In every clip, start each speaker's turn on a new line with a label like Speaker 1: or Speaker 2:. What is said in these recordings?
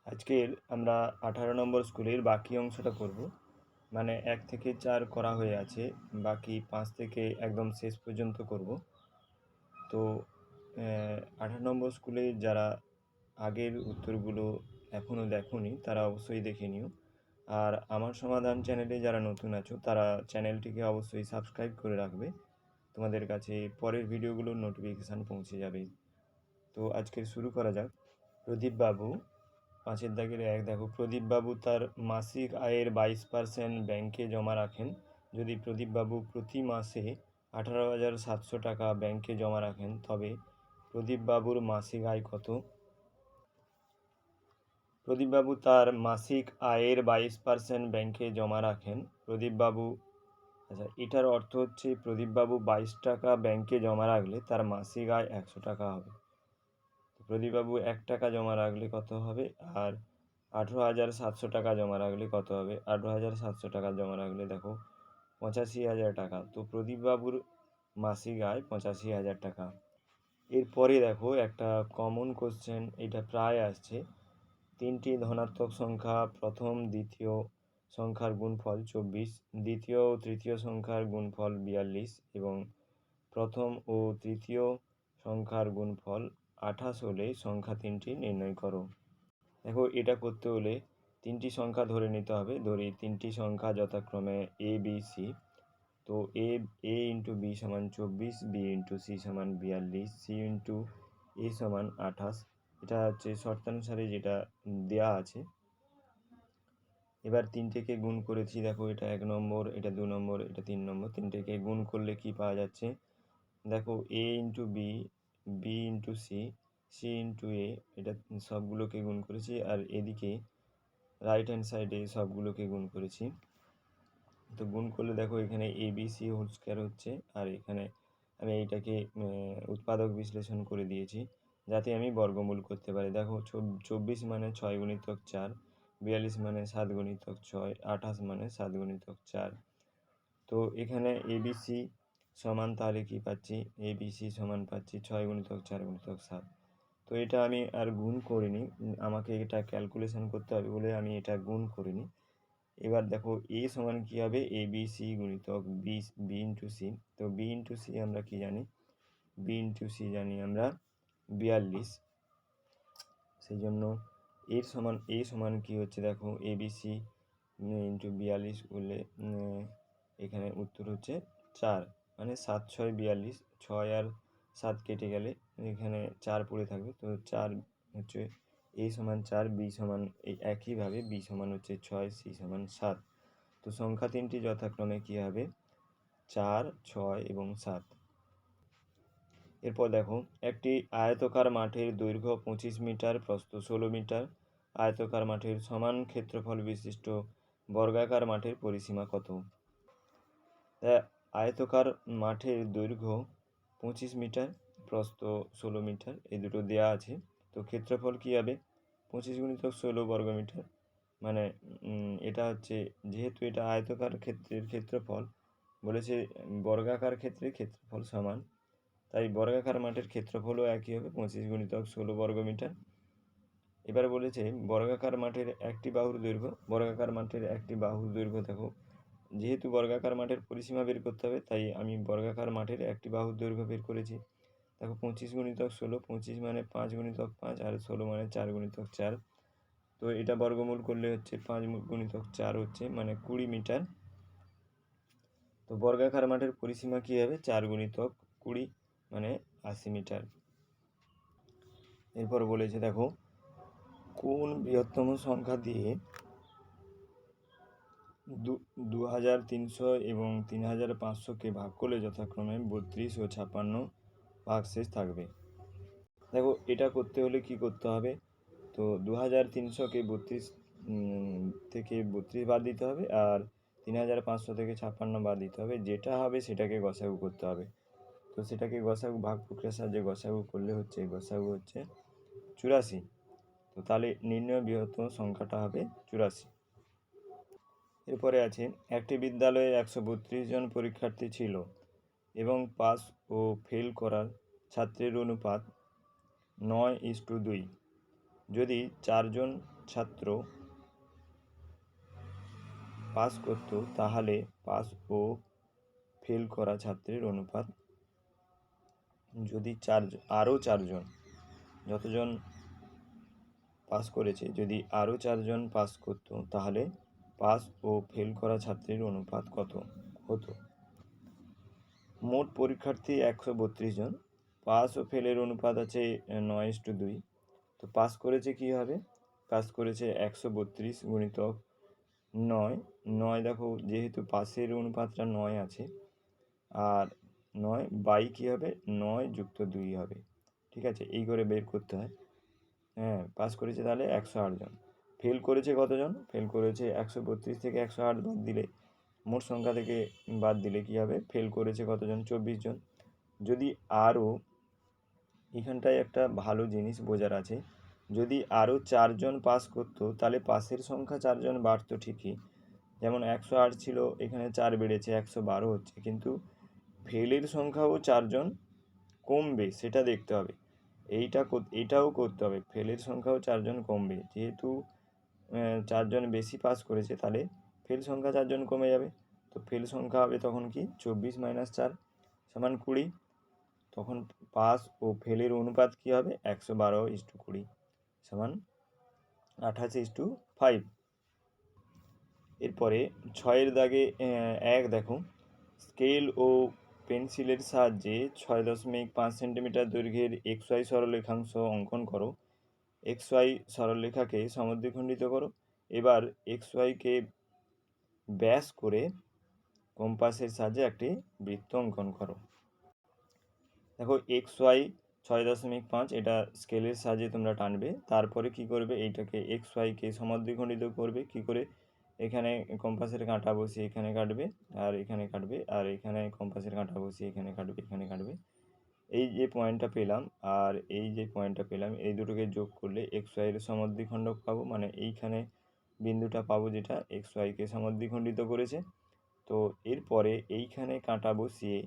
Speaker 1: আজকের আমরা 18 নম্বর স্কুলের বাকি অংশটা করব। মানে 1 থেকে 4 করা হয়ে আছে, বাকি 5 থেকে একদম শেষ পর্যন্ত করব। তো 18 নম্বর স্কুলে যারা আগের উত্তরগুলো এখনও দেখোনি তারা অবশ্যই দেখে নিও। আর আমার সমাধান চ্যানেলে যারা নতুন আছো তারা চ্যানেলটিকে অবশ্যই সাবস্ক্রাইব করে রাখবে, তোমাদের কাছে পরের ভিডিওগুলোর নোটিফিকেশান পৌঁছে যাবে। তো আজকে শুরু করা যাক। প্রদীপ বাবু, 5-এর দাগের 1 দেখো, প্রদীপবাবু তার মাসিক আয়ের 22% ব্যাংকে জমা রাখেন। যদি প্রদীপবাবু প্রতি মাসে 18,700 টাকা ব্যাংকে জমা রাখেন তবে প্রদীপবাবুর মাসিক আয় কত? প্রদীপবাবু তার মাসিক আয়ের 22% ব্যাংকে জমা রাখেন। প্রদীপবাবু, আচ্ছা, এটার অর্থ হচ্ছে প্রদীপবাবু 22 টাকা ব্যাংকে জমা রাখলে তার মাসিক আয় 100 টাকা হবে। প্রদীপবাবু 1 টাকা জমা রাখলে কত হবে? আর 18,700 টাকা জমা রাখলে কত হবে? 18,700 টাকা জমা রাখলে দেখো 85,000 টাকা। তো প্রদীপবাবুর মাসিক আয় 85,000 টাকা। এরপরে দেখো একটা কমন কোশ্চেন, এটা প্রায় আসছে। 3টি ধনাত্মক সংখ্যা, প্রথম দ্বিতীয় সংখ্যার গুণফল 24, দ্বিতীয় ও তৃতীয় সংখ্যার গুণফল 42 এবং প্রথম ও তৃতীয় সংখ্যার গুণফল 28 হলে সংখ্যা 3টি নির্ণয় করো। দেখো, এটা করতে হলে 3টি সংখ্যা ধরে নিতে হবে। ধরি 3টি সংখ্যা যথাক্রমে এ বি সি। তো এ ইন্টু বি সমান 24, বি ইন্টু সি সমান 42, সি ইন্টু এ সমান 28। এটা হচ্ছে শর্তানুসারে যেটা দেয়া আছে। এবার 3টেকে গুণ করেছি, দেখো এটা 1 নম্বর, এটা 2 নম্বর, এটা 3 নম্বর। 3টেকে গুণ করলে কি পাওয়া যাচ্ছে? দেখো A into B, B into C, C into A, এটা সবগুলোকে গুণ করেছি। আর এদিকে রাইট হ্যান্ড সাইডে সবগুলোকে গুণ করেছি। তো গুণ করলে দেখো এখানে A B C whole square হচ্ছে, আর এখানে আমি এইটাকে উৎপাদক বিশ্লেষণ করে দিয়েছি যাতে আমি বর্গমূল করতে পারি। দেখো 24 মানে 6 গুণিতক 4, 42 মানে 7 গুণিতক 6, 28 মানে 7 গুণিতক 4। তো এখানে এবিসি সমান তাহলে কি পাচ্ছি? এবিসি সমান পাচ্ছি 6 গুণিতক 4 গুণিতক 7। তো এটা আমি আর গুণ করিনি, আমাকে এটা ক্যালকুলেশন করতে হবে বলে আমি এটা গুণ করিনি। এবার দেখো এ সমান কি হবে? এ বি সি গুণিতক বি ইন্টু সি। তো বি ইন্টু সি আমরা কি জানি? বি ইন্টু সি জানি আমরা 42। সেই জন্য এ সমান কি হচ্ছে? দেখো এ বি সি ইন্টু 42 করলে এখানে উত্তর হচ্ছে 4, মানে 7 6 42, 6 আর 7 কেটে গেলে এখানে 4 পড়ে থাকবে। তো 4 হচ্ছে এ সমান 4, বি সমান এই একইভাবে বি সমান হচ্ছে 6, সি সমান 7। তো সংখ্যা 3টি যথাক্রমে কী হবে? 4, 6 এবং 7। এরপর দেখো, একটি আয়তকার মাঠের দৈর্ঘ্য 25 মিটার, প্রস্থ 16 মিটার। আয়তকার মাঠের সমান ক্ষেত্রফল বিশিষ্ট বর্গাকার মাঠের পরিসীমা কত? আয়তকার মাঠের দৈর্ঘ্য 25 মিটার, প্রস্থ 16 মিটার, এই দুটো দেয়া আছে। তো ক্ষেত্রফল কী হবে? 25 গুণিতক 16 বর্গমিটার। মানে এটা হচ্ছে, যেহেতু এটা আয়তকার ক্ষেত্রের ক্ষেত্রফল বলেছে, বর্গাকার ক্ষেত্রের ক্ষেত্রফল সমান, তাই বর্গাকার মাঠের ক্ষেত্রফলও একই হবে, 25 গুণিতক 16 বর্গমিটার। এবার বলেছে বর্গাকার মাঠের একটি বাহুর দৈর্ঘ্য। বর্গাকার মাঠের একটি বাহুর দৈর্ঘ্য দেখো, যেহেতু বর্গাকার মাঠের পরিসীমা বের করতে হবে তাই আমি বর্গাকার মাঠের একটি বাহুর দৈর্ঘ্য বের করেছি। দেখো 25 গুণিতক 16, 25 মানে 5 গুণিতক 5, আর 16 মানে 4 গুণিতক 4। তো এটা বর্গমূল করলে হচ্ছে 5 গুণিতক 4 হচ্ছে মানে 20 মিটার। তো বর্গাকার মাঠের পরিসীমা কী হবে? 4 গুণিতক 20 মানে 80 মিটার। এরপর বলেছে দেখো, কোন বৃহত্তম সংখ্যা দিয়ে 2300 এবং 3500-কে ভাগ করলে যথাক্রমে 32 ও 56 ভাগশেষ থাকবে? দেখো, এটা করতে হলে কি করতে হবে? তো 2300-কে 32 থেকে 32 বাদ দিতে হবে, আর 3500 থেকে 56 বাদ দিতে হবে। যেটা হবে সেটাকে গসাগু করতে হবে। তো সেটাকে গসাগু ভাগ প্রক্রিয়ার সাহায্যে গসাগু করলে হচ্ছে গসাগু হচ্ছে 84। তো তাহলে নির্ণয় বৃহত্তম সংখ্যাটা হবে 84। এরপরে আছে, একটি বিদ্যালয়ে 132 জন পরীক্ষার্থী ছিল এবং পাস ও ফেল করার ছাত্রের অনুপাত 9:2। যদি 4 জন ছাত্র পাস করত তাহলে পাস ও ফেল করা ছাত্রের অনুপাত, যদি আরও চারজন, যতজন পাস করেছে যদি আরও চারজন পাস করতো তাহলে পাস ও ফেল করা ছাত্রের অনুপাত কত হতো? মোট পরীক্ষার্থী 132 জন, পাস ও ফেলের অনুপাত আছে 9:2। তো পাস করেছে কি হবে? পাস করেছে 132 গুণিতক 9 দেখো যেহেতু পাসের অনুপাতটা 9 আছে, আর 9 বাই কী হবে 9 যুক্ত 2 হবে, ঠিক আছে? এই করে বের করতে হয়। হ্যাঁ, পাস করেছে তাহলে 108 জন। ফেল করেছে কতজন? ফেল করেছে 132 থেকে 108 বাদ দিলে, মোট সংখ্যা থেকে বাদ দিলে কী হবে? ফেল করেছে কতজন? 24 জন। যদি আরও, এখানটায় একটা ভালো জিনিস বোঝার আছে, যদি আরও 4 জন পাস করতো তাহলে পাসের সংখ্যা 4 জন বাড়তো ঠিকই, যেমন 108 ছিল, এখানে 4 বেড়েছে 112 হচ্ছে, কিন্তু ফেলের সংখ্যাও 4 জন কমবে, সেটা দেখতে হবে। এটাও করতে হবে, ফেলের সংখ্যাও 4 জন কমবে, যেহেতু 4 জন বেশি পাস করেছে তাহলে ফেল সংখ্যা 4 জন কমে যাবে। তো ফেল সংখ্যা হবে তখন কি 24 - 4 সমান 20। তখন পাস ও ফেলের অনুপাত কী হবে? 112:20 সমান 88:5। এরপরে 6-এর দাগে 1 দেখো, স্কেল ও পেন্সিলের সাহায্যে 6.5 সেন্টিমিটার দৈর্ঘ্যের XY সরলরেখাংশ অঙ্কন করো। XY সরলরেখাকে সমদ্বিখণ্ডিত করো। এবার XYকে ব্যাস করে কম্পাসের সাহায্যে একটি বৃত্ত অঙ্কন করো। দেখো XY 6.5 এটা স্কেলের সাহায্যে তোমরা টানবে, তারপরে কি করবে? এইটাকে XYকে সমদ্বিখণ্ডিত করবে কি করে? এখানে কম্পাসের কাঁটা বসিয়ে এখানে কাটবে, আর এখানে কাটবে, আর এখানে কম্পাসের কাঁটা বসিয়ে এখানে কাটবে, এখানে কাটবে। এই যে পয়েন্টটা পেলাম আর এই যে পয়েন্টটা পেলাম, এই দুটোকে যোগ করলে XY এর সমদ্বিখণ্ডক পাবো, মানে এইখানে বিন্দুটা পাবো যেটা XYকে সমদ্বিখণ্ডিত করেছে। তো এরপরে এইখানে কাঁটা বসিয়ে,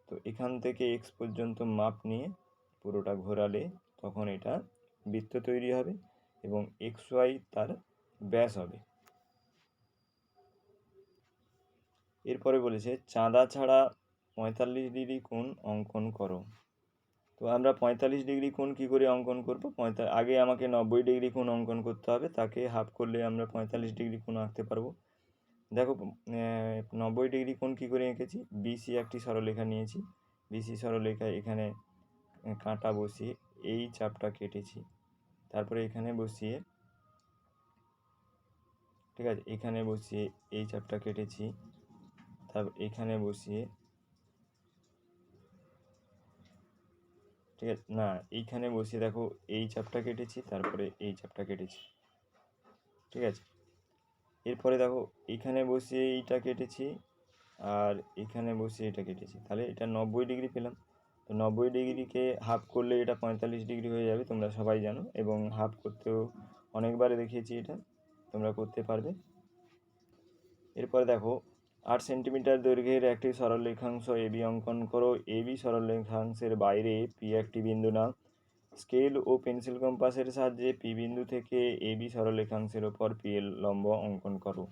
Speaker 1: তো এখান থেকে X পর্যন্ত মাপ নিয়ে পুরোটা ঘোরালে তখন এটা বৃত্ত তৈরি হবে এবং XY তার ব্যাস হবে। এরপরে বলেছে চাঁদা ছাড়া 45 ডিগ্রি কোণ অঙ্কন করো। তো আমরা 45 ডিগ্রি কোণ কী করে অঙ্কন করবো? আগে আমাকে 90 ডিগ্রি কোণ অঙ্কন করতে হবে, তাকে হাফ করলে আমরা 45 ডিগ্রি কোণ আঁকতে পারবো। দেখো 90 ডিগ্রি কোণ কী করে এঁকেছি? বিসি একটি সরলরেখা নিয়েছি, বিসি সরলরেখা এখানে কাঁটা বসিয়ে এই চাপটা কেটেছি, তারপরে এখানে বসিয়ে, ঠিক আছে, এখানে বসিয়ে এই চাপটা কেটেছি, তারপর এখানে বসিয়ে, ঠিক আছে, না এইখানে বসিয়ে দেখো এই চাপটা কেটেছি, তারপরে এই চাপটা কেটেছি, ঠিক আছে। এরপরে দেখো এখানে বসিয়ে এইটা কেটেছি আর এখানে বসিয়ে এটা কেটেছি, তাহলে এটা 90 ডিগ্রি পেলাম। তো 90 ডিগ্রিকে হাফ করলে এটা 45 ডিগ্রি হয়ে যাবে, তোমরা সবাই জানো, এবং হাফ করতেও অনেকবার দেখিয়েছি, এটা তোমরা করতে পারবে। এরপরে দেখো 8 সেন্টিমিটার দৈর্ঘ্যের একটি সরলরেখাংশ এবি অঙ্কন করো। এবি সরলরেখাংশের বাইরে পি একটি বিন্দু নাও। স্কেল ও পেন্সিল কম্পাসের সাহায্যে পি বিন্দু থেকে এবি সরলরেখাংশের ওপর পি এর লম্ব অঙ্কন করো।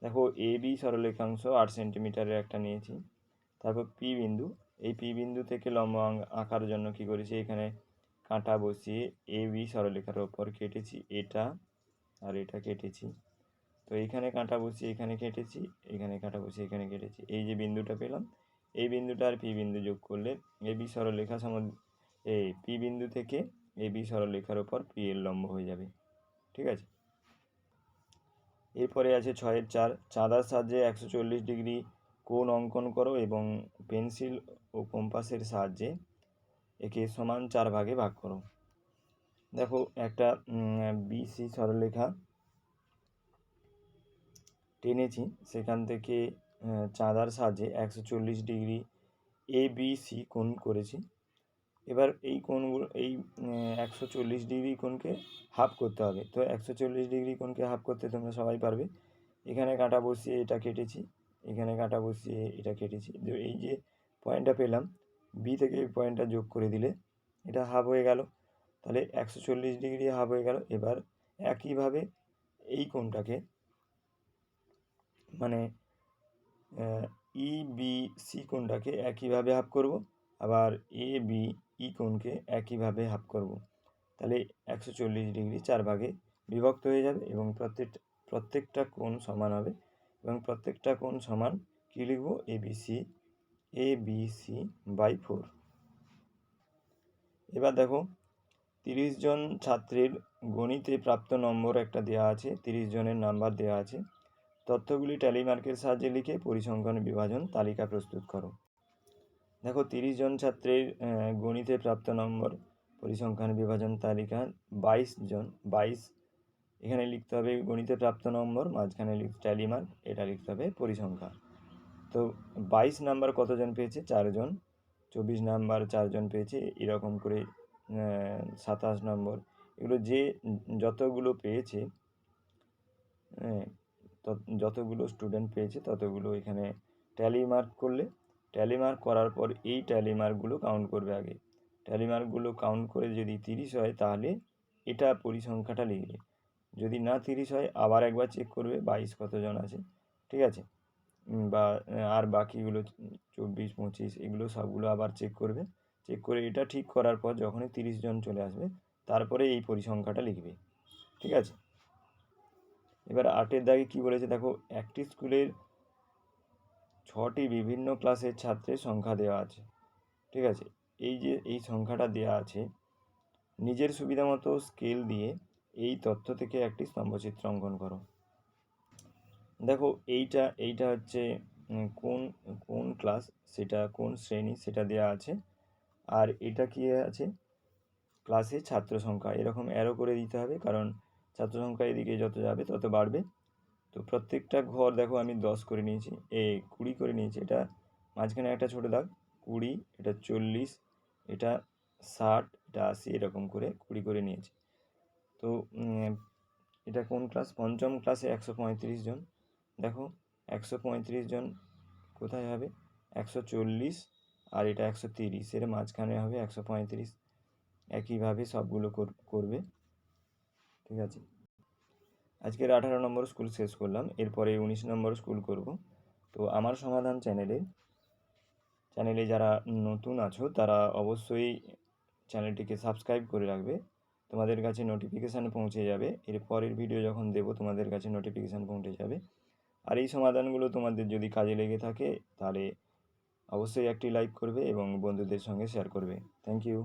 Speaker 1: দেখো এবি সরলরেখাংশ 8 সেন্টিমিটারের একটা নিয়েছি, তারপর পি বিন্দু, এই পি বিন্দু থেকে লম্ব আঁকার জন্য কি করেছি? এখানে কাঁটা বসিয়ে এবি সরলরেখার ওপর কেটেছি এটা আর এটা কেটেছি। তো এইখানে কাঁটা বসিয়ে এখানে কেটেছি, এখানে কাঁটা বসিয়ে এখানে কেটেছি, এই যে বিন্দুটা পেলাম, এই বিন্দুটা আর পি বিন্দু যোগ করলে এবি সরলরেখা এই পি বিন্দু থেকে এবি সরলরেখার ওপর পি এর লম্ব হয়ে যাবে, ঠিক আছে। এরপরে আছে 6-4, চাঁদার সাহায্যে 140 ডিগ্রি কোণ অঙ্কন করো এবং পেন্সিল ও কম্পাসের সাহায্যে একে সমান 4 ভাগে ভাগ করো। দেখো একটা বিসি সরলরেখা টেনেছি, সেখান থেকে চাঁদার সাহায্যে 140 ডিগ্রি ABC কোণ করেছি। এবার এই কোণগুলো, এই 140 ডিগ্রি কোণকে হাফ করতে হবে। তো 140 ডিগ্রি কোণকে হাফ করতে তোমরা সবাই পারবে। এখানে কাঁটা বসিয়ে এটা কেটেছি, এখানে কাঁটা বসিয়ে এটা কেটেছি, তো এই যে পয়েন্টটা পেলাম, বি থেকে এই পয়েন্টটা যোগ করে দিলে এটা হাফ হয়ে গেল, তাহলে 140 ডিগ্রি হাফ হয়ে গেল। এবার একইভাবে এই কোণটাকে মানে ইবিসি কোণটাকে একইভাবে হাফ করব, আবার ABE কোণকে একইভাবে হাফ করব। তাহলে 140 ডিগ্রি 4 ভাগে বিভক্ত হয়ে যাবে এবং প্রত্যেকটা কোণ সমান হবে এবং প্রত্যেকটা কোণ সমান কী লিখব? ABC/4। এবার দেখো 30 জন ছাত্রের গণিতে প্রাপ্ত নম্বর একটা দেওয়া আছে, 30 জনের নাম্বার দেওয়া আছে। তথ্যগুলি ট্যালি মার্কের সাহায্যে লিখে পরিসংখ্যান বিভাজন তালিকা প্রস্তুত করো। দেখো 30 জন ছাত্রের গণিতে প্রাপ্ত নম্বর পরিসংখ্যান বিভাজন তালিকা 22 জন, 22 এখানে লিখতে হবে গণিতে প্রাপ্ত নম্বর, মাঝখানে ট্যালি মার্ক, এটা লিখতে হবে পরিসংখ্যা। তো 22 নাম্বার কতজন পেয়েছে? 4 জন। 24 নাম্বার 4 জন পেয়েছে, এরকম করে 27 নম্বর, এগুলো যে যতগুলো পেয়েছে, যতগুলো স্টুডেন্ট পেয়েছে ততগুলো এখানে ট্যালি মার্ক করলে, ট্যালি মার্ক করার পর এই ট্যালি মার্কগুলো কাউন্ট করবে আগে। ট্যালি মার্কগুলো কাউন্ট করে যদি 30 হয় তাহলে এটা পরিসংখ্যাটা লিখবে। যদি না 30 হয় আবার একবার চেক করবে 22 কতজন আছে, ঠিক আছে? বা আর বাকিগুলো 24, 25 এগুলো সবগুলো আবার চেক করবে। চেক করে এটা ঠিক করার পর যখনই 30 জন চলে আসবে তারপরে এই পরিসংখ্যাটা লিখবে, ঠিক আছে? এবার 8-এর দাগে কী বলেছে দেখো, একটি স্কুলের 6টি বিভিন্ন ক্লাসের ছাত্রের সংখ্যা দেওয়া আছে, ঠিক আছে? এই যে এই সংখ্যাটা দেওয়া আছে, নিজের সুবিধা মতো স্কেল দিয়ে এই তথ্য থেকে একটি স্তম্ভচিত্র অঙ্কন করো। দেখো এইটা হচ্ছে কোন ক্লাস, সেটা কোন শ্রেণী সেটা দেওয়া আছে, আর এটা কি আছে? ক্লাসে ছাত্র সংখ্যা, এরকম অ্যারো করে দিতে হবে, কারণ ছাত্র সংখ্যা এদিকে যত যাবে তত বাড়বে। তো প্রত্যেকটা ঘর দেখো আমি 10 করে নিয়েছি, 20 করে নিয়েছি। এটা মাঝখানে একটা ছোটো দাগ 20, এটা 40, এটা 60, এটা 80, এরকম করে 20 করে নিয়েছি। তো এটা কোন ক্লাস? পঞ্চম ক্লাসে 135 জন। দেখো 135 জন কোথায় হবে? 140 আর এটা 130, এর মাঝখানে হবে 135। একইভাবে সবগুলো করবে, ঠিক আছে? আজকের 18 নম্বর স্কুল শেষ করলাম, এরপরে 19 নম্বর স্কুল করব। তো আমার সমাধান চ্যানেলে যারা নতুন আছো তারা অবশ্যই চ্যানেলটিকে সাবস্ক্রাইব করে রাখবে, তোমাদের কাছে নোটিফিকেশান পৌঁছে যাবে। এর পরের ভিডিও যখন দেব তোমাদের কাছে নোটিফিকেশান পৌঁছে যাবে। আর এই সমাধানগুলো তোমাদের যদি কাজে লেগে থাকে তাহলে অবশ্যই একটি লাইক করবে এবং বন্ধুদের সঙ্গে শেয়ার করবে। Thank you.